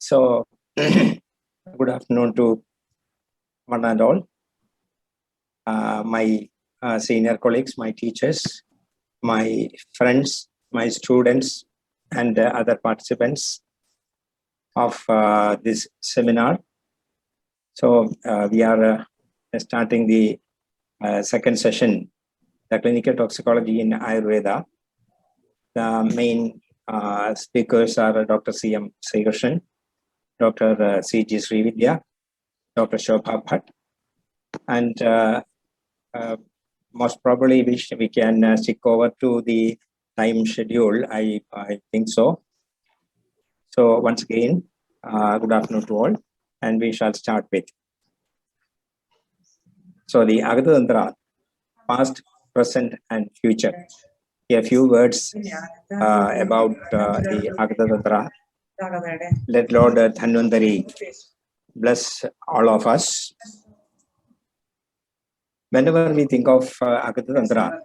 So, good afternoon to one and all. My senior colleagues, my teachers, my friends, my students, and other participants of this seminar. So, we are starting the second session, the clinical toxicology in Ayurveda. The main speakers are Dr. C.M. Krishnan, Dr. C.G. Srividya, Dr. Shobha Bhatt, and most probably we can stick over to the time schedule. I think so. So once again, good afternoon to all, and we shall start with. So the Agatatantra, past, present, and future. A few words about the Agatatantra. Let Lord Dhanvantari bless all of us. Whenever we think of Agatatantra,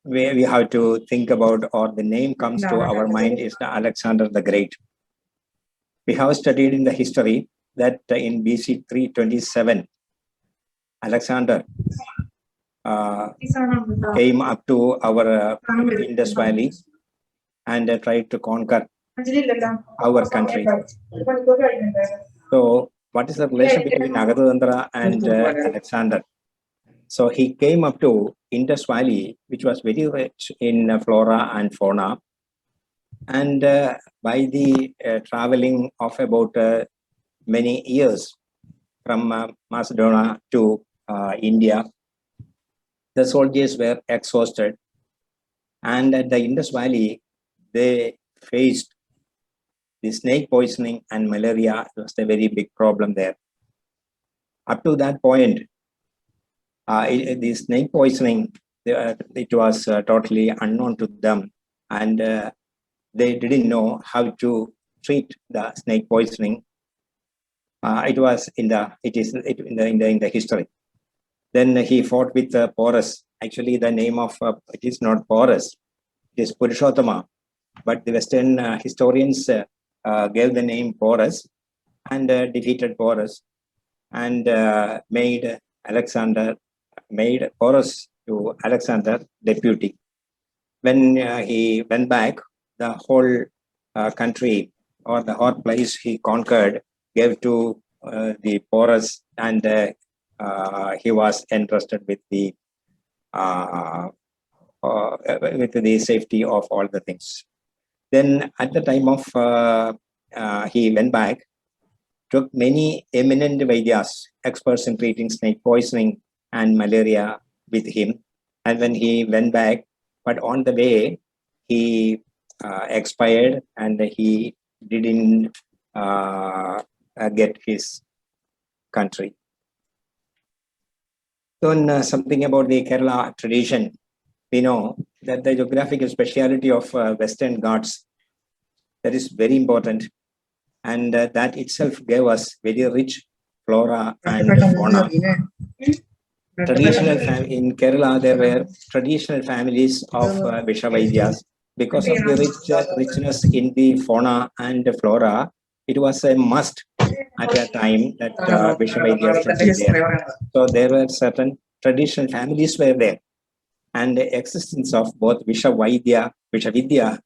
we have to think about, or the name comes to our mind, is Alexander the Great. We have studied in the history that in BC 327, Alexander came up to our Indus Valley and tried to conquer our country. So, what is the relation between Agatatantra and Alexander? So, he came up to Indus Valley, which was very rich in flora and fauna. And by the traveling of about many years from Macedonia to India, the soldiers were exhausted. And at the Indus Valley, they faced the snake poisoning and malaria. Was a very big problem there. Up to that point, the snake poisoning, it was totally unknown to them, and they didn't know how to treat the snake poisoning. It is in the history. Then he fought with Porus. Actually, the name of it is not Porus; it is Purushottama. But the Western historians gave the name Porus and defeated Porus and made Porus to Alexander deputy. When he went back, the whole country or the whole place he conquered gave to the Porus, and he was entrusted with the safety of all the things. Then at the time of he went back, took many eminent Vaidyas, experts in treating snake poisoning and malaria with him. And when he went back, but on the way, he expired and he didn't get his country. So something about the Kerala tradition, we know that the geographical speciality of Western Ghats, that is very important, and that itself gave us very rich flora and fauna. In Kerala, there were traditional families of Vishavaidyas. Because of the richness in the fauna and the flora, it was a must at that time that Vishavaidyas should be there. So there were certain traditional families were there, and the existence of both Vishavidya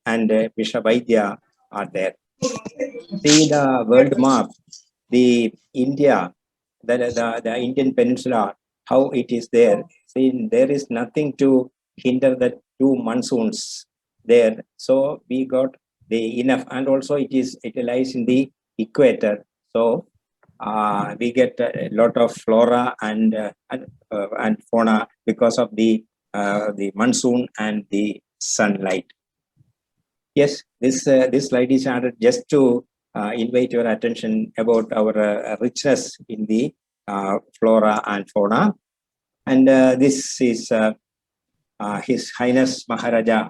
and Vishavaidya are there. See the world map, the India, the Indian peninsula, how it is there. See, there is nothing to hinder the two monsoons there. So we got the enough, and also it lies in the equator. So we get a lot of flora and fauna because of the monsoon and the sunlight. Yes, this slide is added just to invite your attention about our richness in the flora and fauna. And this is His Highness Maharaja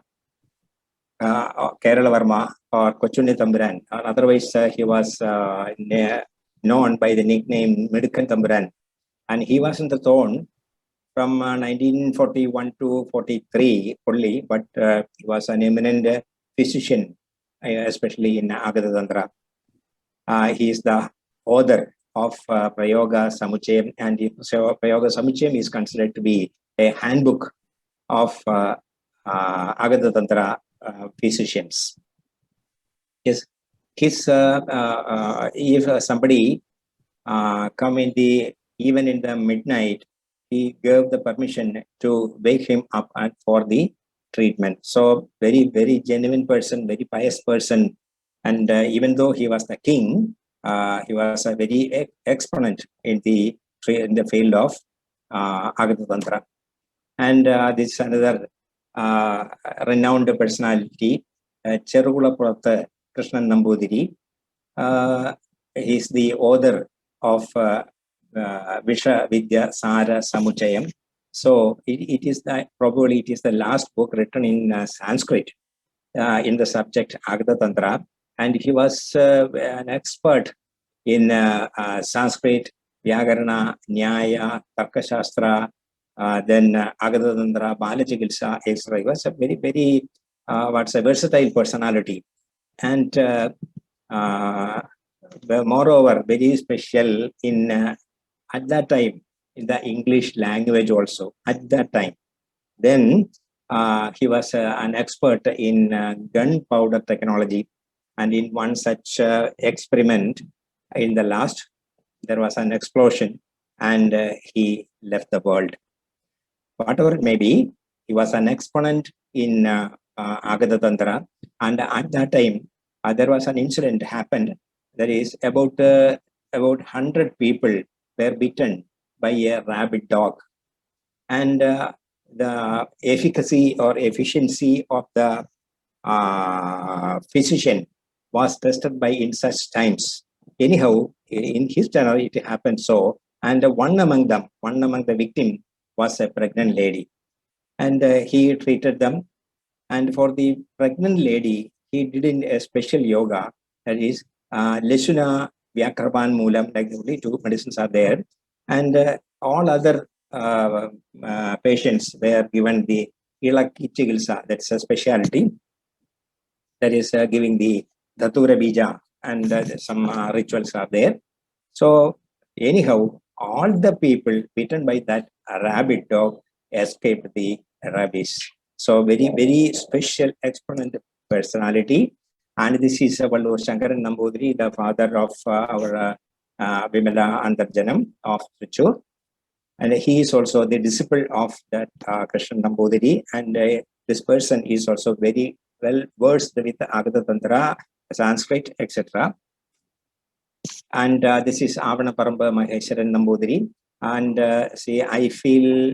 Kerala Varma or Kochunni Thamburan. Otherwise, he was known by the nickname Midukkan Thamburan. And he was on the throne from 1941 to 43 only, but he was an eminent physician especially in Agatatantra. He is the author of Prayoga Samuchayam, and Prayoga Samuchayam is considered to be a handbook of Agatatantra physicians. Yes, his if somebody come in even in the midnight, he gave the permission to wake him up for the treatment. So very, very genuine person, very pious person. And even though he was the king, he was a very exponent in the field of Agatatantra. And this is another renowned personality, Cherugulapuratha Krishnan Nambudiri. He is the author of Visha Vidya Sara Samuchayam. So it is probably it is the last book written in Sanskrit in the subject Agatatantra, and he was an expert in Sanskrit, Vyakarana, Nyaya, Tarkashastra, then Agatatantra, Balachikitsa, etc. He was a very, very versatile personality, and moreover, very special in at that time in the English language also at that time. Then he was an expert in gunpowder technology, and in one such experiment in the last, there was an explosion and he left the world. Whatever it may be, he was an exponent in Agatatantra, and at that time there was an incident happened. That is about 100 people were bitten by a rabid dog, and the efficacy or efficiency of the physician was tested by in such times. Anyhow, in his tenor it happened so, and one among the victim was a pregnant lady, and he treated them. And for the pregnant lady, he did in a special yoga, that is Lesuna Vyakrapan Moolam, like only 2 medicines are there, and all other patients were given the Ilaki Chigilsa, that's a specialty, that is giving the Dhatura Bija, and some rituals are there. So anyhow, all the people bitten by that rabid dog escaped the rabies. So very, very special exponent personality. And this is Vallur Shankaran Nambudiri, the father of our Vimala Antarjanam of Rijiju. And he is also the disciple of that Krishnan Nambudiri. And this person is also very well versed with Agatatantra, Sanskrit, etc. And this is Avana Paramba Maheswaran Nambudiri. And see, I feel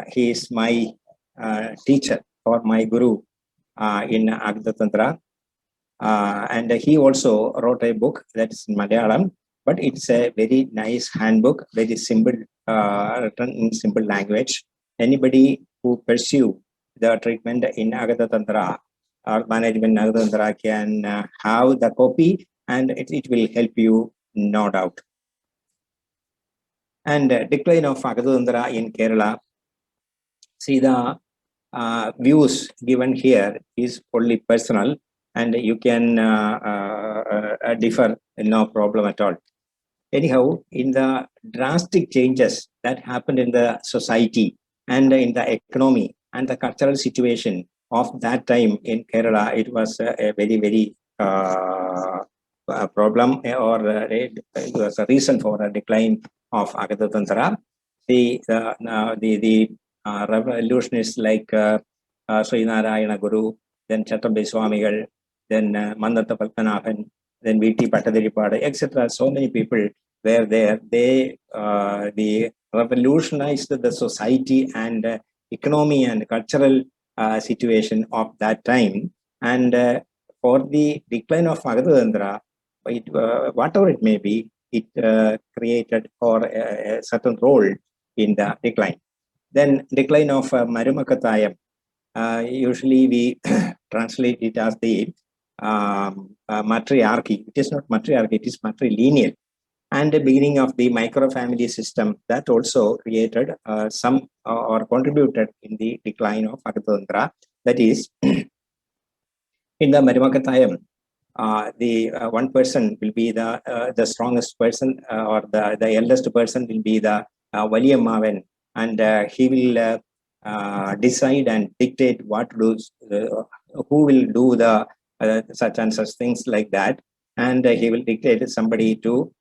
he is my teacher or my guru in Agatatantra. And he also wrote a book that's in Malayalam, but it's a very nice handbook, very simple, written in simple language. Anybody who pursue the treatment in Agatatantra or management in Agatatantra can have the copy, and it will help you, no doubt. And decline of Agatatantra in Kerala. See, the views given here is only personal, and you can differ, no problem at all. Anyhow, in the drastic changes that happened in the society and in the economy and the cultural situation of that time in Kerala, it was a very, very problem, or it was a reason for a decline of Agatatantra. The revolutionists like Sri Narayana Guru, then Chattambai Swamigal, then Mandatta Padmanabhan, then V.T. Patadiripada, etc. So many people were there. They revolutionized the society and economy and cultural situation of that time. And for the decline of Agatatantra, whatever it may be, it created or a certain role in the decline. Then decline of Marumakatayam. Usually we translate it as the matriarchy. It is not matriarchy, it is matrilineal. And the beginning of the microfamily system, that also created some or contributed in the decline of Agatatantra. That is, in the Marumakatayam, the one person will be the strongest person, or the eldest person will be the Valiyammavan, and he will decide and dictate what to do, who will do the such and such things like that, and he will dictate somebody to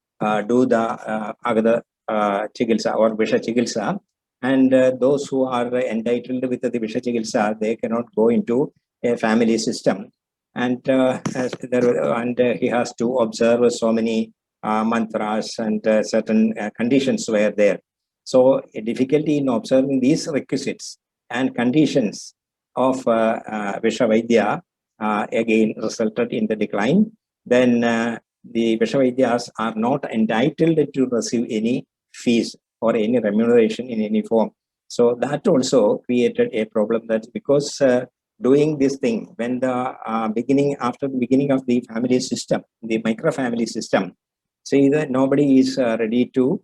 do the Agada Chikitsa or Visha Chikitsa, and those who are entitled with the Visha Chikitsa, they cannot go into a family system, and he has to observe so many mantras, and certain conditions were there. So a difficulty in observing these requisites and conditions of Vishavaidya again resulted in the decline. Then the Vishavaidhyas are not entitled to receive any fees or any remuneration in any form. So that also created a problem, that because doing this thing when the after the beginning of the family system, the micro-family system, see that nobody is ready to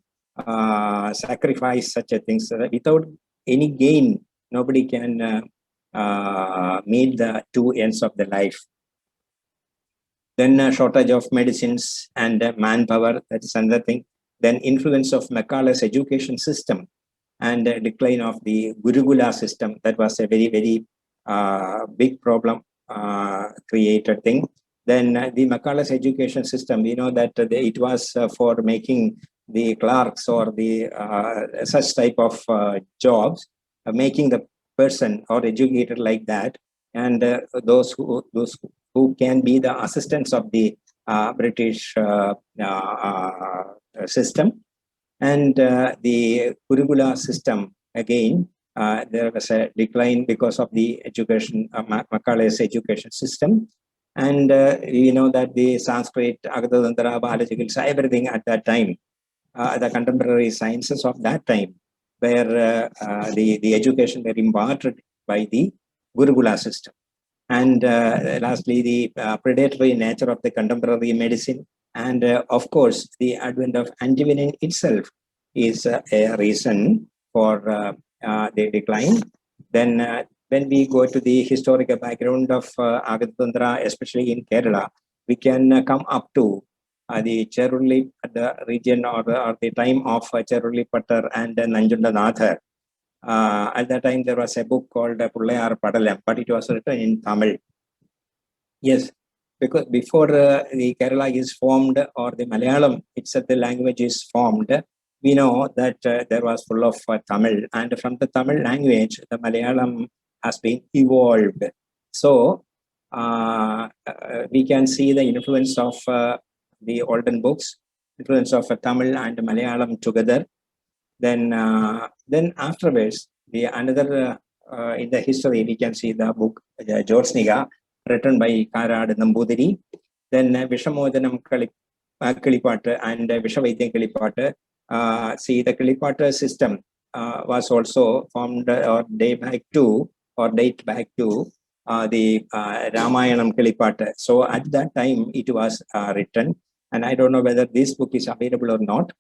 sacrifice such a thing. So without any gain, nobody can meet the two ends of the life. Then shortage of medicines and manpower, that is another thing. Then influence of Macaulay's education system and decline of the Gurukula system. That was a very, very big problem created thing. Then the Macaulay's education system, we know that it was for making the clerks or the such type of jobs, making the person or educated like that, and those who can be the assistants of the British system. And the Gurukula system, again, there was a decline because of the education, Macaulay's education system. And we know that the Sanskrit, Agadatantra, Bala-Chikitsa, everything at that time, the contemporary sciences of that time, where the education were imparted by the Gurukula system. And lastly, the predatory nature of the contemporary medicine, and of course, the advent of antivenin itself is a reason for the decline. Then when we go to the historical background of Agadatantra, especially in Kerala, we can come up to the Cherulli, the region or the time of Cherulli Pattar and Nanjunda Nathar. At that time, there was a book called Pullayar Padalam, but it was written in Tamil. Yes, because before the Kerala is formed, or the Malayalam itself, the language is formed, we know that there was full of Tamil, and from the Tamil language, the Malayalam has been evolved. So we can see the influence of the olden books, influence of Tamil and Malayalam together. Then afterwards, the another in the history, we can see the book Jyotsnika, written by Karad Nambudiri. Then Vishamodanam Kalipata and Vishavaidya Kalipata. See, the Kalipata system was also formed or date back to the Ramayanam Kalipata. So at that time, it was written, and I don't know whether this book is available or not.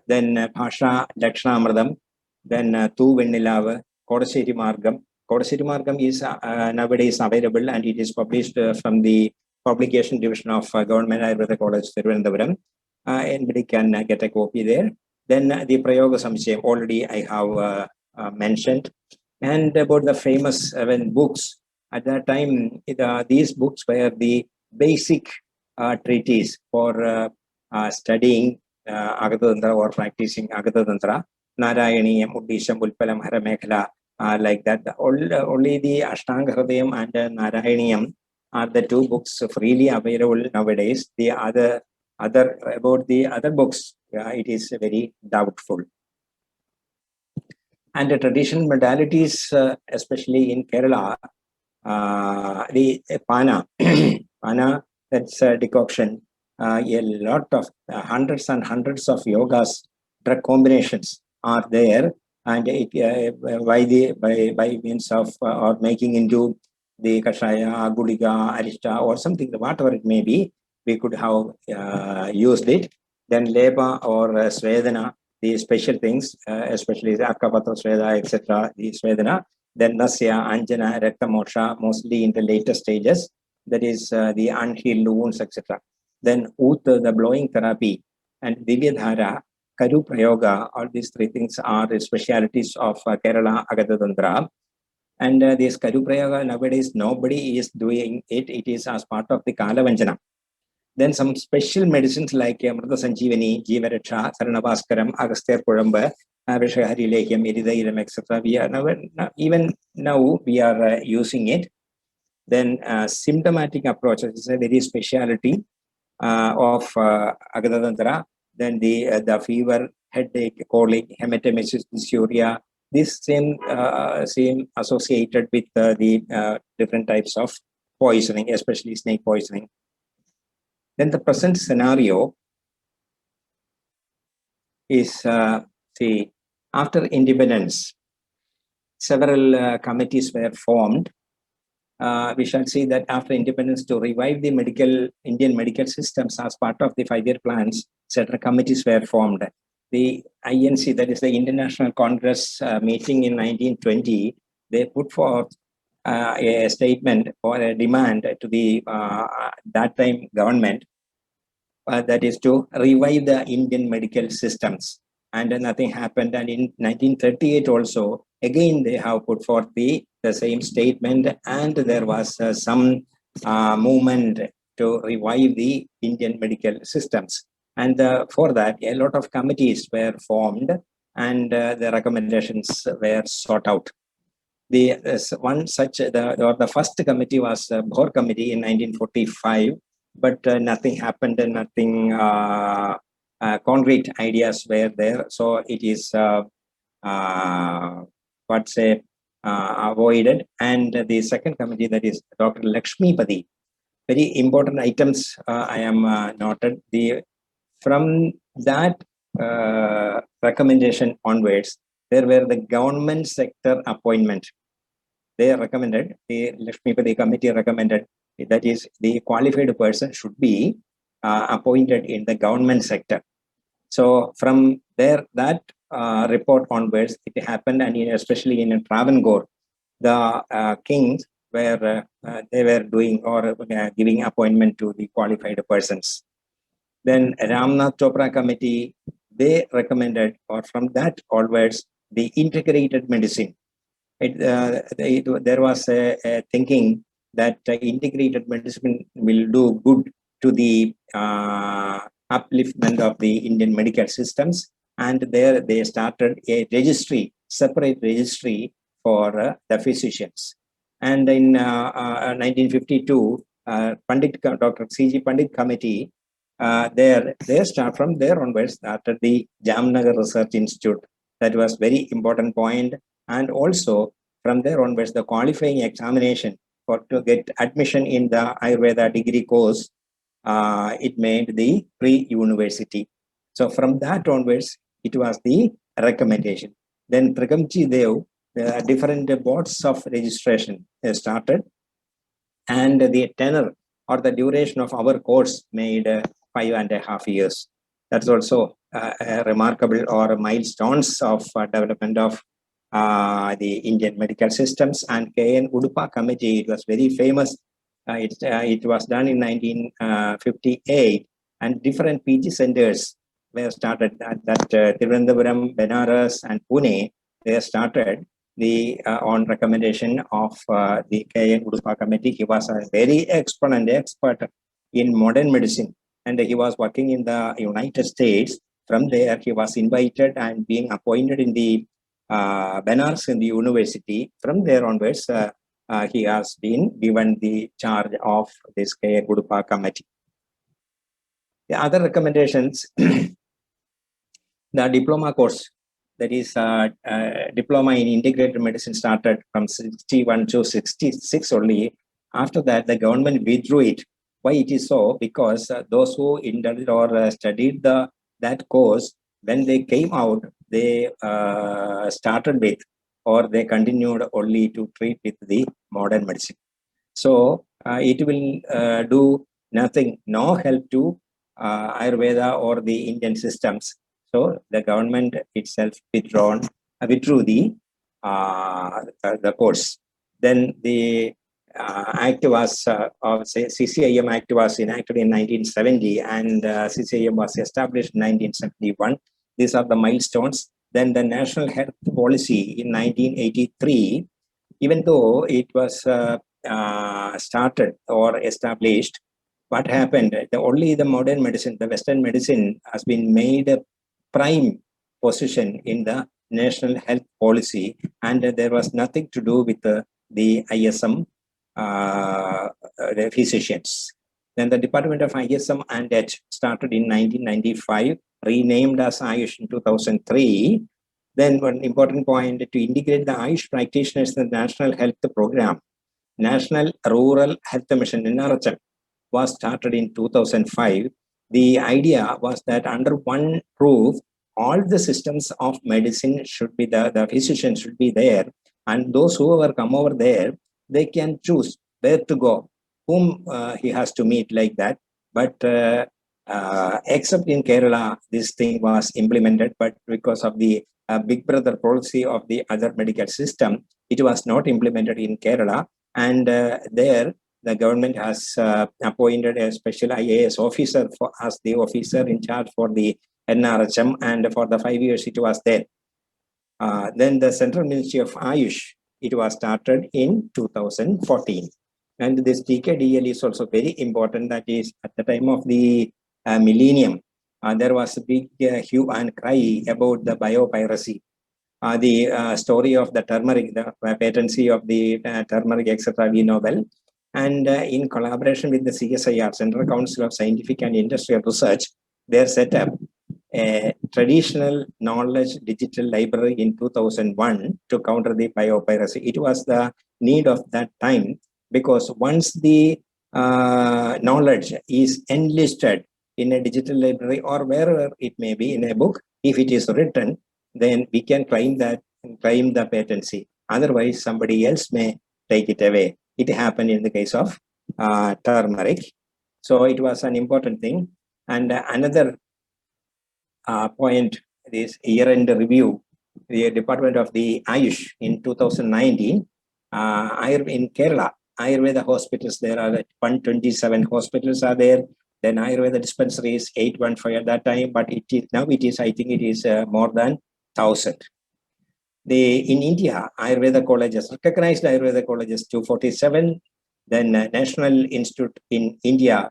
Then Bhasha Lakshanamradam, then Tu Vennilava, Kodaseri Margam. Kodaseri Margam is nowadays available, and it is published from the publication division of Government Ayurveda College, Thiruvananthapuram. Anybody can get a copy there. Then the Prayoga Samshayam, already I have mentioned. And about the famous books, at that time, these books were the basic treatise for studying Agadatantra or practicing Agadatantra. Narayaniyam, Uddisham, Ulpalam, Haramekhala, like that. Only the Ashtanga Hridayam and Narayaniyam are the two books freely available nowadays. The other about the other books, it is very doubtful. And the traditional modalities, especially in Kerala, the Pana, Pana, that's a decoction. A lot of hundreds and hundreds of yogas, drug combinations are there, and it, by means of or making into the Kashaya, Gulika, Arista, or something, whatever it may be, we could have used it. Then Leba or Svedana, the special things, especially the Akkapatra Sveda, etc., the Svedana. Then Nasya, Anjana, Rakta Moksha, mostly in the later stages. that is the unhealed wounds, etc. Then Ut, the blowing therapy, and Divyadhara, Karu Prayoga, all these three things are the specialities of Kerala Agatatantra. And this Karu Prayoga, nowadays nobody is doing it. It is as part of the Kalavanjana. Then some special medicines like Amrita Sanjeevani, Jeevaraksha, Saranavaskaram, Agastya Puramba, Vishahari Lekyam, Iridairam, etc. We are even now we are using it. Then symptomatic approaches is a very speciality of Agatatantra. Then the fever, headache, colic, hematemesis, dysuria, this same associated with the different types of poisoning, especially snake poisoning. Then the present scenario is, after independence, several committees were formed. We shall see that after independence, to revive the Indian medical systems as part of the 5-year plans, certain committees were formed. The INC, that is the International Congress meeting in 1920, they put forth a statement or a demand to the that time government, that is to revive the Indian medical systems. And nothing happened. And in 1938 also, again, they have put forth the same statement, and there was some movement to revive the Indian medical systems. And for that, a lot of committees were formed, and the recommendations were sought out. The first committee was Bhor Committee in 1945, but nothing happened, and nothing concrete ideas were there. So it is avoided. And the second committee, that is Dr. Lakshmipati, very important items I am noted. From that recommendation onwards, there were the government sector appointment. They recommended, the Lakshmipati committee recommended, that is the qualified person should be appointed in the government sector. So from there, that report onwards, it happened, and especially in Travancore, the kings were they were doing or giving appointment to the qualified persons. Then Ramnath Chopra committee, they recommended, or from that onwards, the integrated medicine. There was a thinking that integrated medicine will do good to the upliftment of the Indian medical systems, and there they started a registry, separate registry for the physicians. And in 1952, Dr. C.G. Pandit committee, they start from there onwards started the Jamnagar Research Institute. That was very important point. And also from there onwards, the qualifying examination to get admission in the Ayurveda degree course, it made the pre-university. So from that onwards, it was the recommendation. Then Trikamji Dev, the different boards of registration started, and the tenor or the duration of our course made 5.5 years. That's also a remarkable or milestones of development of the Indian medical systems. And Kiren Udupa committee, it was very famous. It was done in 1958, and different PG centers were started at Thiruvananthapuram, Benares, and Pune. They started on recommendation of the Kiren Udupa committee. He was a very expert in modern medicine, and he was working in the United States. From there, he was invited and being appointed in the Benares in the university. From there onwards, he has been given the charge of this Kiren Udupa committee. The other recommendations, the diploma course, that is diploma in integrated medicine, started from 61 to 66 only. After that, the government withdrew it. Why it is so? Because those who indulged or studied that course, when they came out, they started with, or they continued only to treat with the modern medicine. So it will do nothing, no help to Ayurveda or the Indian systems. So the government itself withdrew the course. Then the Act was, CCIM Act was enacted in 1970, and CCIM was established in 1971. These are the milestones. Then the National Health Policy in 1983, even though it was started or established, what happened? Only the modern medicine, the Western medicine, has been made a prime position in the national health policy, and there was nothing to do with the ISM the physicians. Then the Department of ISM and H started in 1995, renamed as AYUSH in 2003. Then one important point, to integrate the AYUSH practitioners in the National Health Program, National Rural Health Mission, NRHM, was started in 2005. The idea was that under one roof, all the systems of medicine should be, the physicians should be there, and those who ever come over there, they can choose where to go, whom he has to meet, like that. But except in Kerala, this thing was implemented, but because of the big brother policy of the other medical system, it was not implemented in Kerala. And there, the government has appointed a special IAS officer as the officer in charge for the NRHM, and for the 5 years it was there. Then the Central Ministry of AYUSH, it was started in 2014. And this TKDL is also very important. That is, at the time of the millennium, there was a big hue and cry about the biopiracy. The story of the turmeric, the patency of the turmeric, etc., we know well. And in collaboration with the CSIR, Central Council of Scientific and Industrial Research, they set up a traditional knowledge digital library in 2001 to counter the biopiracy. It was the need of that time, because once the knowledge is enlisted in a digital library or wherever it may be in a book, if it is written, then we can claim the patency. Otherwise, somebody else may take it away. It happened in the case of turmeric. So it was an important thing. And another point is year-end review. The Department of the AYUSH in 2019, in Kerala, Ayurveda hospitals, there are 127 hospitals are there. Then Ayurveda dispensaries, 815 at that time, but it is now, it is, I think it is more than 1,000. In India, Ayurveda colleges, recognized Ayurveda colleges, 247. Then National Institute in India,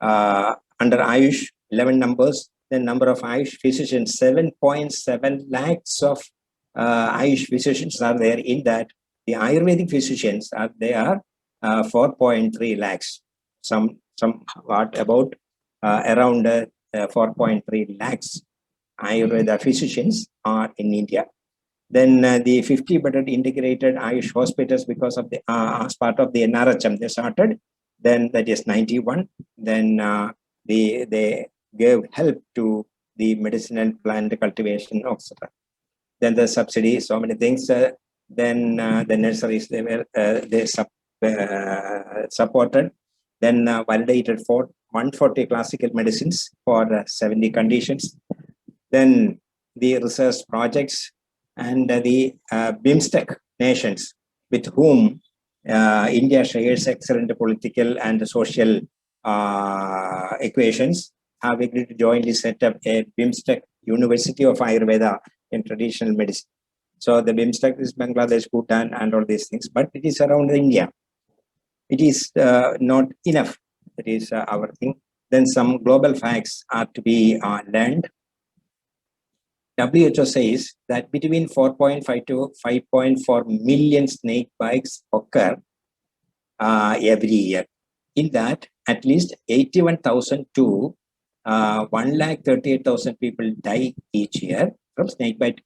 under AYUSH, 11 numbers. The number of AYUSH physicians, 7.7 lakhs of AYUSH physicians are there. In that, the Ayurvedic physicians are 4.3 lakhs. Somewhat about around 4.3 lakhs Ayurveda physicians are in India. Then the 50-bedded integrated AYUSH hospitals, because of the as part of the NRHM, they started. Then that is 91. Then they gave help to the medicinal plant cultivation, etc. Then the subsidy, so many things. Then the nurseries, they supported. Then validated for 140 classical medicines for 70 conditions. Then the research projects and the BIMSTEC nations, with whom India shares excellent political and social equations, have agreed to jointly set up a BIMSTEC University of Ayurveda in traditional medicine. So the BIMSTEC is Bangladesh, Bhutan, and all these things, but it is around India. It is not enough. That is our thing. Then some global facts are to be learned. WHO says that between 4.5 to 5.4 million snake bites occur every year. In that, at least 81,000 to 138,000 people die each year from snake bite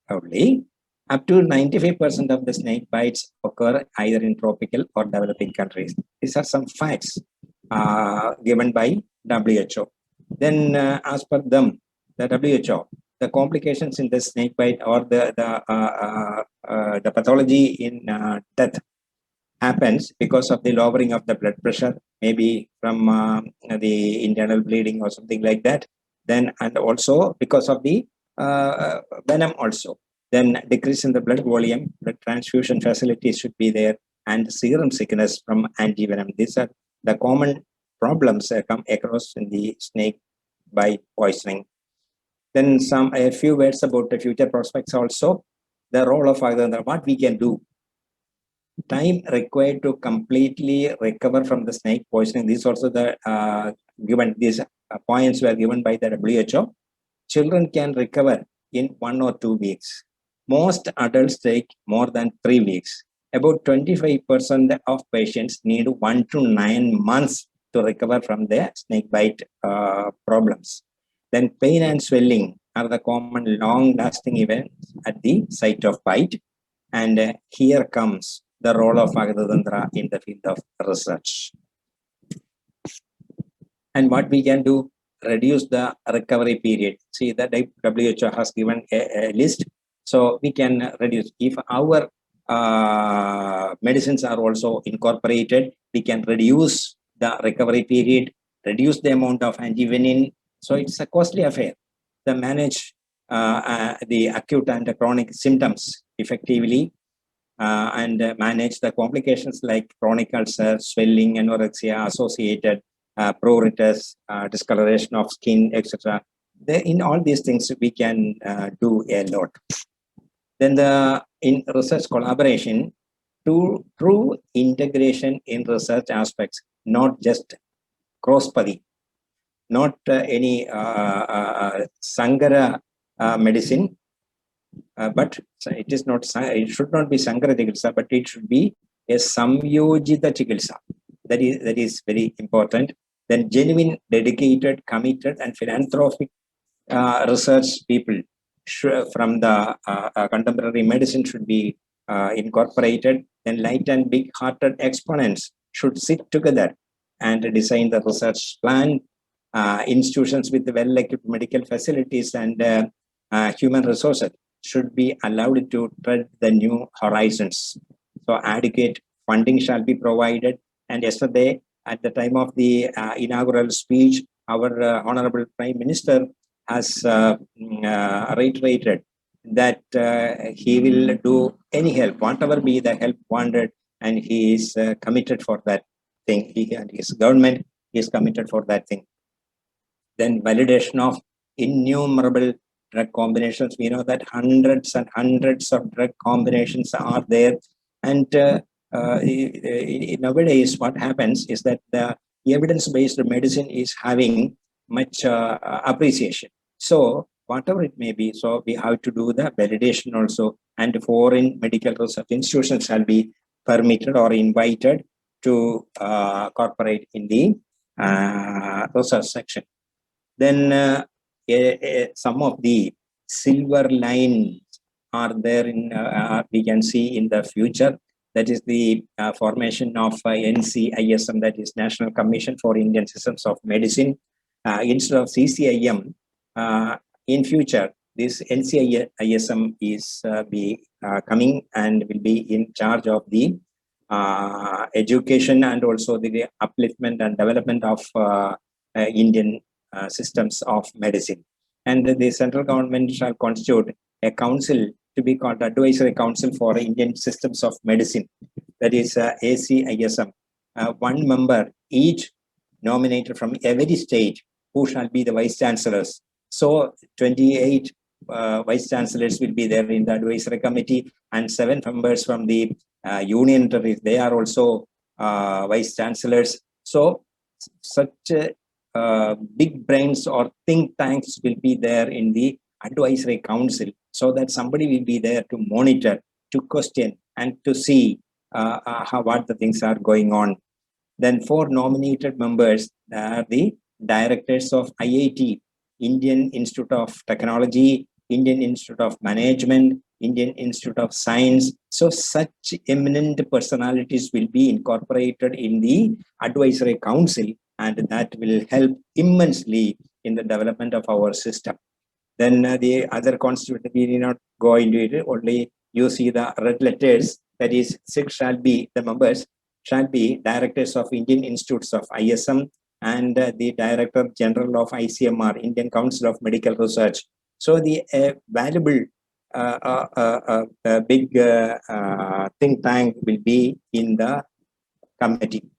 only. Up to 95% of the snake bites occur either in tropical or developing countries. These are some facts given by WHO. Then, as per them, the WHO, the complications in the snake bite or the pathology in death happens because of the lowering of the blood pressure, maybe from the internal bleeding or something like that. Then, and also because of the venom also. Then decrease in the blood volume, blood transfusion facilities should be there. and serum sickness from antivenom. These are the common problems that come across in the snake bite poisoning. Then a few words about the future prospects also. The role of Ayurveda, what we can do. Time required to completely recover from the snake poisoning. These also the given, these points were given by the WHO. Children can recover in 1 or 2 weeks. Most adults take more than 3 weeks. About 25% of patients need 1 to 9 months to recover from their snake bite problems. Then pain and swelling are the common long-lasting events at the site of bite. And here comes the role of Ayurveda in the field of research. And what we can do, reduce the recovery period. See, the WHO has given a list. So we can reduce. If our medicines are also incorporated, we can reduce the recovery period, reduce the amount of antivenin. So it's a costly affair to manage the acute and chronic symptoms effectively and manage the complications like chronic ulcer, swelling, anorexia, associated pruritus, discoloration of skin, etc. In all these things, we can do a lot. Then in research collaboration, true integration in research aspects, not just cross-padi, not any Sangara medicine, but it is not. It should not be Sangara Chikitsa, but it should be a Samyojita Chikitsa. That is very important. Then genuine, dedicated, committed, and philanthropic research people from the contemporary medicine should be incorporated. Then light and big-hearted exponents should sit together and design the research plan. Institutions with well-equipped medical facilities and human resources should be allowed to tread the new horizons. So adequate funding shall be provided. And yesterday, at the time of the inaugural speech, our Honorable Prime Minister has reiterated that he will do any help, whatever be the help wanted, and he is committed for that thing. He and his government is committed for that thing. Then validation of innumerable drug combinations. We know that hundreds and hundreds of drug combinations are there. And nowadays, what happens is that the evidence-based medicine is having much appreciation. So whatever it may be, so we have to do the validation also, and foreign medical research institutions shall be permitted or invited to cooperate in the research section. Then some of the silver lines are there in we can see in the future. That is the formation of NCISM, that is National Commission for Indian Systems of Medicine. Instead of CCIM, in future, this NCISM is coming and will be in charge of the education and also the upliftment and development of Indian systems of medicine. And the central government shall constitute a council to be called Advisory Council for Indian Systems of Medicine, that is ACISM. One member each nominated from every state who shall be the vice chancellors. So 28 vice chancellors will be there in the advisory committee, and 7 members from the union territories. They are also vice chancellors. So such big brains or think tanks will be there in the advisory council, so that somebody will be there to monitor, to question, and to see what the things are going on. Then 4 nominated members are the directors of IIT, Indian Institute of Technology, Indian Institute of Management, Indian Institute of Science. So such eminent personalities will be incorporated in the advisory council, and that will help immensely in the development of our system. Then the other constituent, we will not go into it, only you see the red letters, that is 6 shall be, the members shall be directors of Indian Institutes of ISM and the Director General of ICMR, Indian Council of Medical Research. So the valuable a big think tank will be in the committee.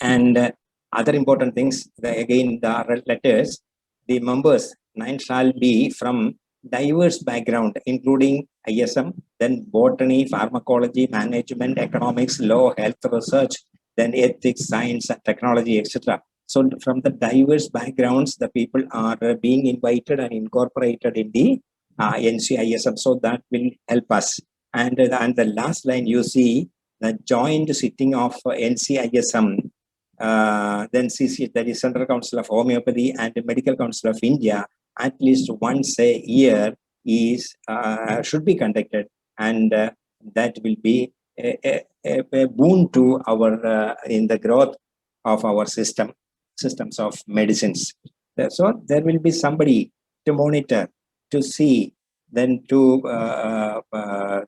And other important things, again, the letters, the members, 9 shall be from diverse background, including ISM, then botany, pharmacology, management, economics, law, health research, then ethics, science, technology, etc. So from the diverse backgrounds, the people are being invited and incorporated in the NCISM. So that will help us. And the last line you see, the joint sitting of NCISM, then CC, that is Central Council of Homeopathy and the Medical Council of India, at least once a year is should be conducted, and that will be a boon to our in the growth of our systems of medicines. So there will be somebody to monitor, to see, then to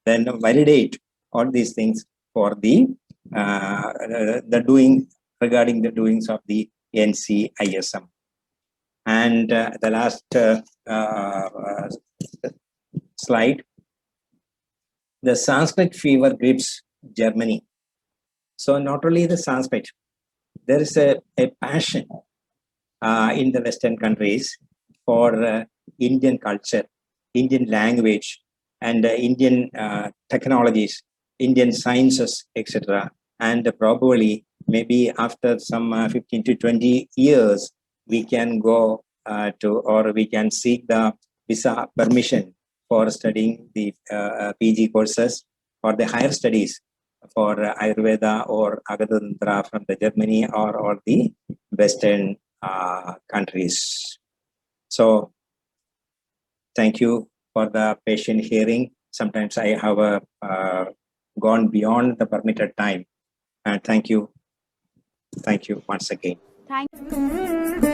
then validate all these things for the doing, regarding the doings of the NCISM. And the last slide, the Sanskrit fever grips Germany. So not only the Sanskrit, there is a passion in the Western countries for Indian culture, Indian language, and Indian technologies, Indian sciences, etc. And probably maybe after some 15 to 20 years, we can go or we can seek the visa permission for studying the PG courses or the higher studies for Ayurveda or Agatantra from the Germany or the Western countries. So thank you for the patient hearing. Sometimes I have gone beyond the permitted time. And thank you. Thank you once again. Thank you.